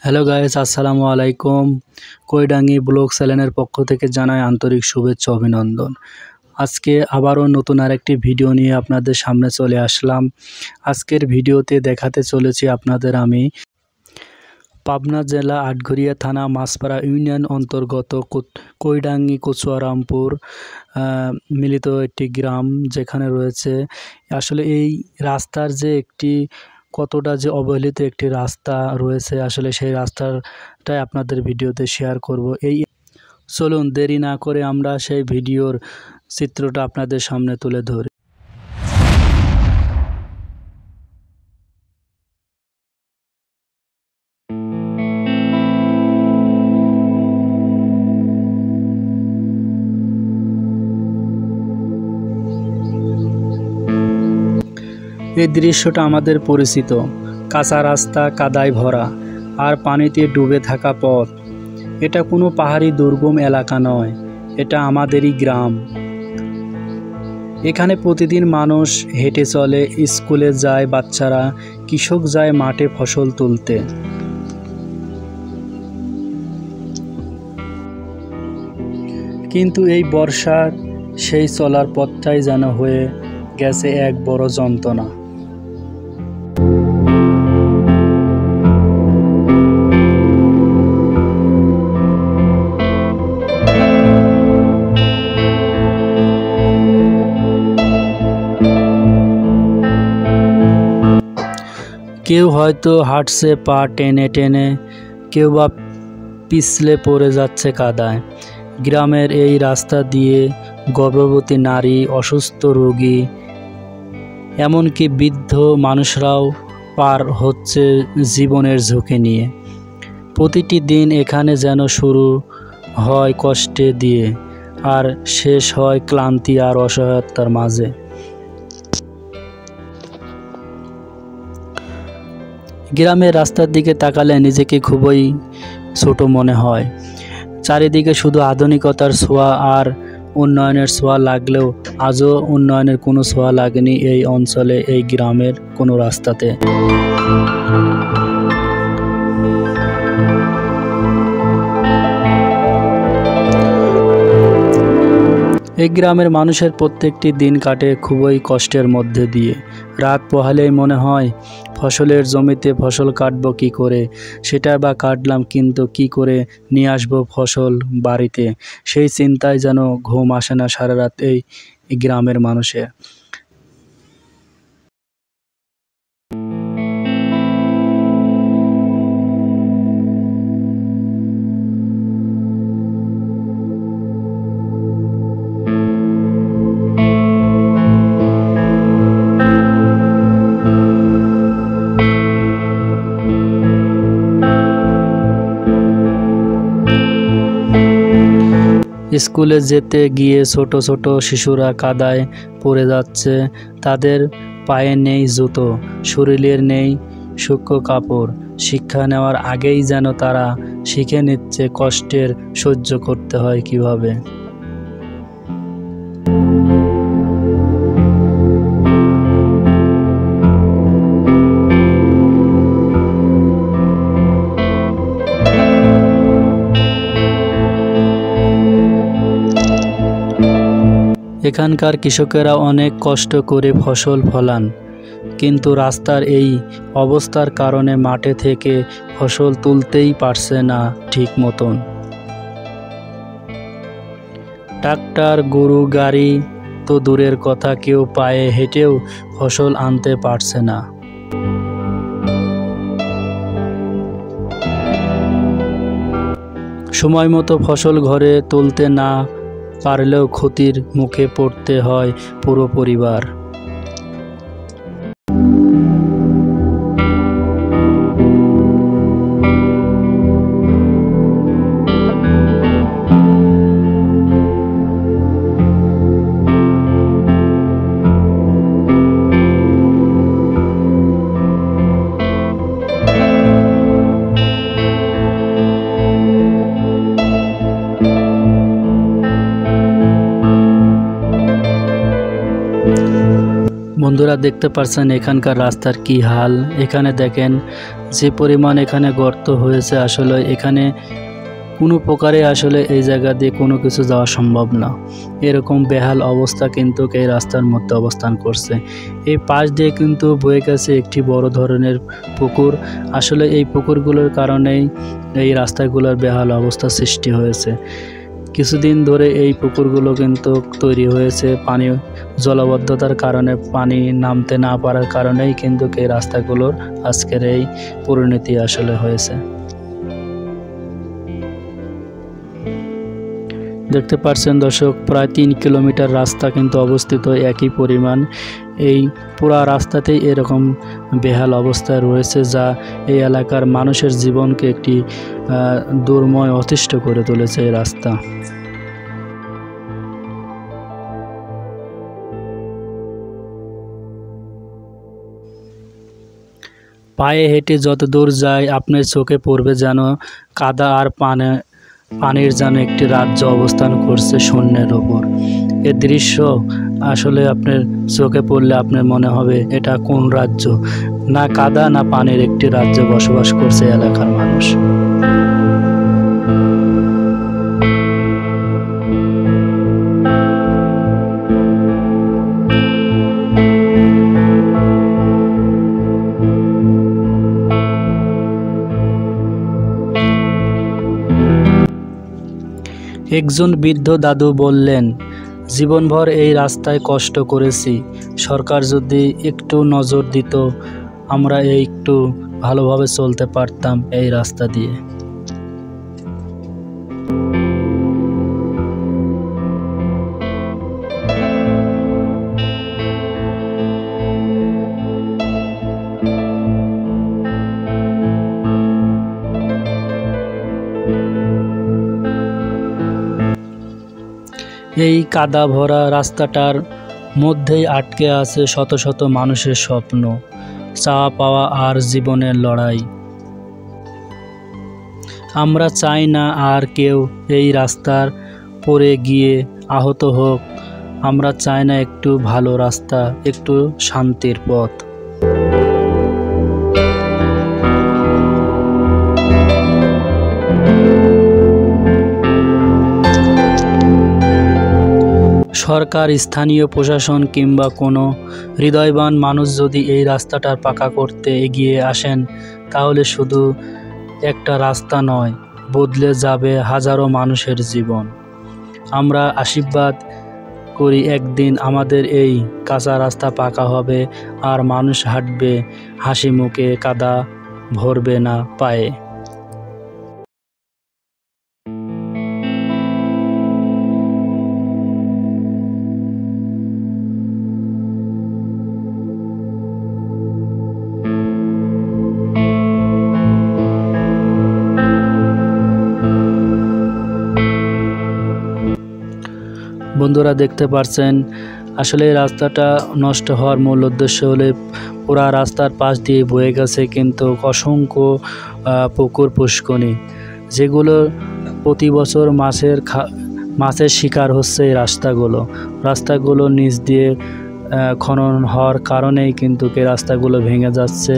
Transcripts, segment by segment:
Hello guys, আসসালামু আলাইকুম। কৈডাঙ্গি blog চ্যানেলের পক্ষ থেকে জানাই আন্তরিক শুভেচ্ছা অভিনন্দন। আজকে আবারও নতুন আরেকটি ভিডিও নিয়ে আপনাদের সামনে চলে আসলাম। আজকের ভিডিওতে দেখাতে চলেছি আপনাদের আমি পাবনা জেলা আটঘরিয়া থানা মাছপাড়া ইউনিয়ন অন্তর্গত কৈডাঙ্গি কচুয়ারামপুর মিলিত একটি গ্রাম, যেখানে রয়েছে আসলে এই রাস্তার যে কতটা যে অবহেলিত একটি রাস্তা রয়েছে, আসলে সেই রাস্তাটাই আপনাদের ভিডিওতে শেয়ার করব। চলুন দেরি না করে আমরা সেই ভিডিওর চিত্রটা আপনাদের সামনে তুলে ধরি। এই দৃশ্যটা আমাদের পরিচিত, কাঁচা রাস্তা, কাদায় ভরা আর পানিতে ডুবে থাকা পথ। এটা কোনো পাহাড়ি দুর্গম এলাকা নয়, এটা আমাদেরই গ্রাম। এখানে প্রতিদিন মানুষ হেঁটে চলে, স্কুলে যায় বাচ্চারা, কৃষক যায় মাঠে ফসল তুলতে। কিন্তু এই বর্ষার সেই চলার পথটাই যেন হয়ে গেছে এক বড় যন্ত্রণা। কেউ হয়তো হাঁটছে পা টেনে টেনে, কেউ বা পিছলে পড়ে যাচ্ছে কাদায়। গ্রামের এই রাস্তা দিয়ে গর্ভবতী নারী, অসুস্থ রোগী, এমনকি বৃদ্ধ মানুষরাও পার হচ্ছে জীবনের ঝুঁকি নিয়ে। প্রতিটি দিন এখানে যেন শুরু হয় কষ্টে দিয়ে আর শেষ হয় ক্লান্তি আর অসহায়তার মাঝে। গ্রামের রাস্তার দিকে তাকালে নিজেকে খুবই ছোট মনে হয়। চারিদিকে শুধু আধুনিকতার ছোঁয়া আর উন্নয়নের ছোঁয়া লাগলেও আজও উন্নয়নের কোনো ছোঁয়া লাগেনি এই অঞ্চলে, এই গ্রামের কোনো রাস্তাতে। এই গ্রামের মানুষের প্রত্যেকটি দিন কাটে খুবই কষ্টের মধ্যে দিয়ে। রাত পোহালেই মনে হয় ফসলের জমিতে ফসল কাটবো কী করে, সেটা বা কাটলাম কিন্তু কি করে নিয়ে আসবো ফসল বাড়িতে, সেই চিন্তায় যেন ঘুম আসে না সারা রাত এই গ্রামের মানুষের। স্কুলে যেতে গিয়ে ছোট ছোট শিশুরা কাদায় পড়ে যাচ্ছে, তাদের পায়ে নেই জুতো, শরীরের নেই সূক্ষ্ম কাপড়। শিক্ষা নেওয়ার আগেই যেন তারা শিখে নিচ্ছে কষ্টের সহ্য করতে হয় কিভাবে। এখানকার কৃষকেরা অনেক কষ্ট করে ফসল ফলান, কিন্তু রাস্তার এই অবস্থার কারণে মাঠে থেকে ফসল তুলতেই পারছে না ঠিক মতন। ট্রাক্টর, গরু গাড়ি তো দূরের কথা, কেউ পায়ে হেঁটেও ফসল আনতে পারছে না। সময় মতো ফসল ঘরে তুলতে না পারলেও ক্ষতির মুখে পড়তে হয় পুরো পরিবার। বন্ধুরা দেখতে পাচ্ছেন এখানকার রাস্তার কি হাল। এখানে দেখেন যে পরিমাণ এখানে গর্ত হয়েছে, আসলে এখানে কোনো প্রকারে আসলে এই জায়গা দিয়ে কোনো কিছু যাওয়া সম্ভব না। এরকম বেহাল অবস্থা কিন্তু এই রাস্তার মধ্যে অবস্থান করছে। এই পাশ দিয়ে কিন্তু বয়ে গেছে একটি বড় ধরনের পুকুর। আসলে এই পুকুরগুলোর কারণেই এই রাস্তাগুলোর বেহাল অবস্থা সৃষ্টি হয়েছে। কিছুদিন ধরে এই পুকুরগুলো কিন্তু তৈরি হয়েছে পানি জলাবদ্ধতার কারণে, পানি নামতে না পারার কারণেই কিন্তু এই রাস্তাগুলোর আজকের এই পরিণতি আসলে হয়েছে। দেখতে পাচ্ছেন দর্শক, প্রায় 3 কিলোমিটার রাস্তা কিন্তু অবস্থিত একই পরিমাণ। এই পুরা রাস্তাতেই এরকম বেহাল অবস্থায় রয়েছে, যা এই এলাকার মানুষের জীবনকে একটি দুর্ময় অতিষ্ঠ করে তুলেছে এই রাস্তা। পায়ে হেঁটে যত দূর যায় আপনার চোখে পড়বে যেন কাদা আর পানির যেন একটি রাজ্য অবস্থান করছে শূন্যের ওপর। এ দৃশ্য আসলে আপনার চোখে পড়লে আপনার মনে হবে এটা কোন রাজ্য, না কাদা না পানির একটি রাজ্যে বসবাস করছে এলাকার মানুষ। একজন বৃদ্ধ দাদু বললেন, জীবনভর এই রাস্তায় কষ্ট করেছি, সরকার যদি একটু নজর দিত আমরা একটু ভালোভাবে চলতে পারতাম এই রাস্তা দিয়ে। এই কাদা ভরা রাস্তাটার মধ্যেই আটকে আছে শত শত মানুষের স্বপ্ন, চাওয়া পাওয়া আর জীবনের লড়াই। আমরা চাই না আর কেউ এই রাস্তার পড়ে গিয়ে আহত হোক। আমরা চাই না একটু ভালো রাস্তা, একটু শান্তির পথ। সরকার, স্থানীয় প্রশাসন কিংবা কোনো হৃদয়বান মানুষ যদি এই রাস্তাটার পাকা করতে এগিয়ে আসেন, তাহলে শুধু একটা রাস্তা নয়, বদলে যাবে হাজারো মানুষের জীবন। আমরা আশীর্বাদ করি একদিন আমাদের এই কাঁচা রাস্তা পাকা হবে আর মানুষ হাঁটবে হাসি মুখে, কাদা ভরবে না পায়ে। বন্ধুরা দেখতে পাচ্ছেন আসলে এই রাস্তাটা নষ্ট হওয়ার মূল উদ্দেশ্য হলে পুরা রাস্তার পাশ দিয়ে বয়ে গেছে কিন্তু অসংখ্য পুকুর পুষ্করণী, যেগুলো প্রতি বছর মাছের শিকার হচ্ছে এই রাস্তাগুলো নিচ দিয়ে খনন হওয়ার কারণেই কিন্তু এই রাস্তাগুলো ভেঙে যাচ্ছে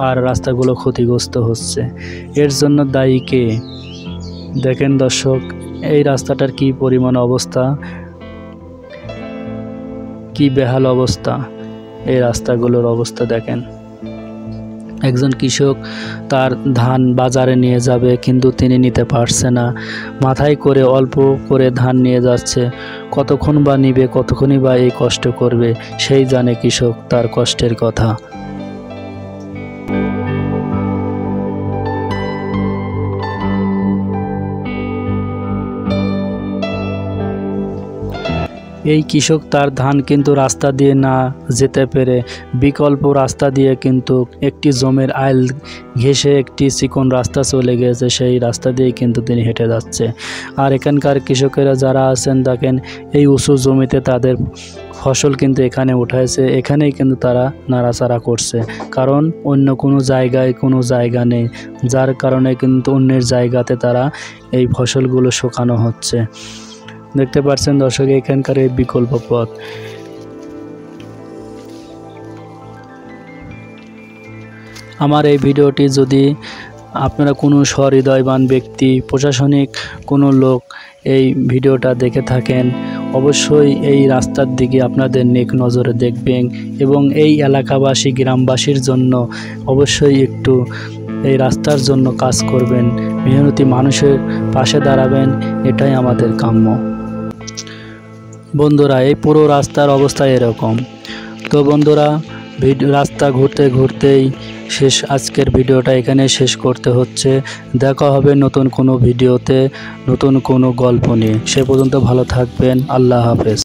আর রাস্তাগুলো ক্ষতিগ্রস্ত হচ্ছে। এর জন্য দায়ী কে? দেখেন দর্শক, এই রাস্তাটার কি পরিমাণ অবস্থা, কি বেহাল অবস্থা, এই রাস্তাগুলোর অবস্থা দেখেন। একজন কৃষক তার ধান বাজারে নিয়ে যাবে কিন্তু তিনি নিতে পারছে না, মাথায় করে অল্প করে ধান নিয়ে যাচ্ছে। কতক্ষণ বা নিবে, কতক্ষণই বা এই কষ্ট করবে, সেই জানে কৃষক তার কষ্টের কথা। এই কৃষক তার ধান কিন্তু রাস্তা দিয়ে না যেতে পেরে বিকল্প রাস্তা দিয়ে কিন্তু একটি জমির আইল ঘেঁষে একটি চিকন রাস্তা চলে গেছে, সেই রাস্তা দিয়ে কিন্তু তিনি হেঁটে যাচ্ছে। আর এখানকার কৃষকেরা যারা আছেন দেখেন, এই উঁচু জমিতে তাদের ফসল কিন্তু এখানে উঠাইছে, এখানেই কিন্তু তারা নাড়াচাড়া করছে, কারণ অন্য কোনো জায়গা নেই, যার কারণে কিন্তু অন্যের জায়গাতে তারা এই ফসলগুলো শুকানো হচ্ছে। দেখতে পাচ্ছেন দর্শক এখানকার এই বিকল্প পথ। আমার এই ভিডিওটি যদি আপনারা কোনো সহৃদয়বান ব্যক্তি, প্রশাসনিক কোনো লোক এই ভিডিওটা দেখে থাকেন, অবশ্যই এই রাস্তার দিকে আপনাদের নেক নজরে দেখবেন এবং এই এলাকাবাসী গ্রামবাসীর জন্য অবশ্যই একটু এই রাস্তার জন্য কাজ করবেন, মেহনতি মানুষের পাশে দাঁড়াবেন, এটাই আমাদের কাম্য। বন্ধুরা, এই পুরো রাস্তার অবস্থা এরকম। তো বন্ধুরা, রাস্তা ঘুরতে ঘুরতেই আজকের ভিডিওটা এখানে শেষ করতে হচ্ছে। দেখা হবে নতুন কোনো ভিডিওতে, নতুন কোনো গল্প নিয়ে। সে পর্যন্ত ভালো থাকবেন। আল্লাহ হাফেজ।